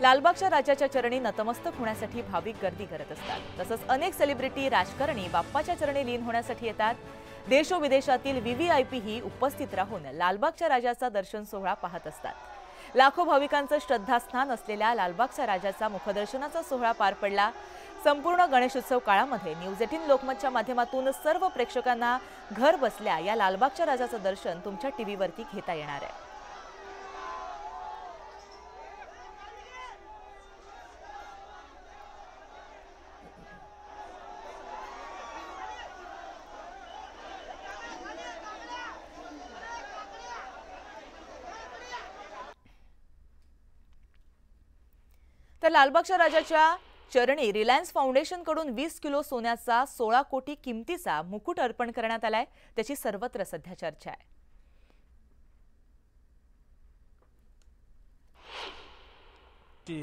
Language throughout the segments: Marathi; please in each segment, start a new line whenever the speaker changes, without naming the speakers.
लालबागच्या राजाच्या चरणी नतमस्तक होण्यासाठी भाविक गर्दी करत असतात। तसंच अनेक सेलिब्रिटी राजकारणी बाप्पाच्या चरणी लीन होण्यासाठी येतात। देशोविदेशातील व्हीव्हीआयपी ही उपस्थित राहून लालबागच्या राजाचा दर्शन सोहळा पाहत असतात। लाखो भाविकांचं श्रद्धास्थान असलेल्या लालबागच्या राजाचा मुखदर्शनाचा सोहळा पार पडला। संपूर्ण गणेशोत्सव काळामध्ये न्यूज 18 लोकमतच्या माध्यमातून सर्व प्रेक्षकांना घर बसल्या या लालबागच्या राजाचं दर्शन तुमच्या टीव्हीवरती घेता येणार आहे। तर लालबागच्या राजाच्या चरणी रिलायन्स फाउंडेशन कडून 20 किलो सोन्याचा 16 कोटी किमतीचा मुकुट अर्पण करण्यात आलाय। त्याची सर्वत्र सध्या चर्चा आहे।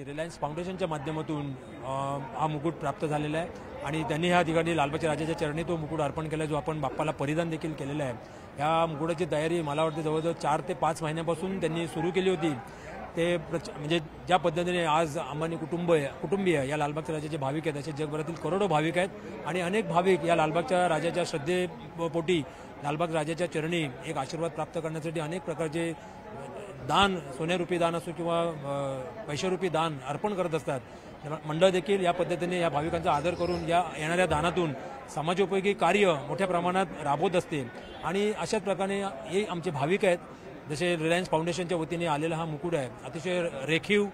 रिलायन्स फाउंडेशनच्या माध्यमातून हा मुकुट प्राप्त झालेला आहे आणि त्यांनी ह्या ठिकाणी लालबागच्या राजाच्या चरणी तो मुकुट अर्पण केला, जो आपण बाप्पाला परिधान देखील केलेला आहे। या मुकुटाची तयारी मला वाटते जवळजवळ 4 ते 5 महिन्यापासून त्यांनी सुरू केली होती। ते म्हणजे ज्या पद्धतीने आज अंबानी कुटुंबीय या लालबागच्या राजाचे भाविक आहेत, असे जगभरातील करोडो भाविक आहेत आणि अनेक भाविक या लालबागच्या राजाच्या श्रद्धेपोटी लालबाग राजाच्या चरणी एक आशीर्वाद प्राप्त करण्यासाठी अनेक प्रकारचे दान, सोन्यारूपी दान असो किंवा पैशारूपी दान अर्पण करत असतात। मंडळ देखील या पद्धतीने या भाविकांचा आदर करून या येणाऱ्या दानातून समाजोपयोगी कार्य मोठ्या प्रमाणात राबवत असते आणि अशाच प्रकारे हे आमचे भाविक आहेत। जसे रिलायन्स फाउंडेशनच्या वतीने आलेला हा मुकुट आहे, अतिशय रेखीव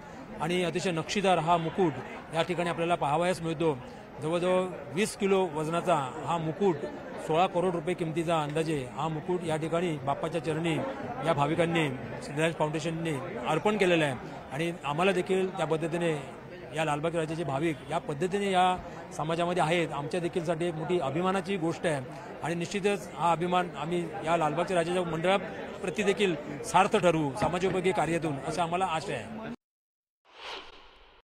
आणि अतिशय नक्षीदार हा मुकुट या ठिकाणी आपल्याला पाहावयास मिळतो। जवळजवळ 20 किलो वजनाचा हा मुकुट 16 करोड रुपये किमतीचा अंदाजे हा मुकुट या ठिकाणी बाप्पाच्या चरणी या भाविकांनी रिलायन्स फाउंडेशनने अर्पण केलेला आहे आणि आम्हाला देखील त्या पद्धतीने या लालबागच्या राजाचे भाविक या पद्धतीने या समाजामध्ये आहेत, आमच्या देखीलसाठी एक मोठी अभिमानाची गोष्ट आहे आणि निश्चितच हा अभिमान आम्ही या लालबागच्या राजाच्या मंडळाप्रती देखील सार्थ ठरवू समाजोपयोगी कार्यातून, असं आम्हाला आशा आहे।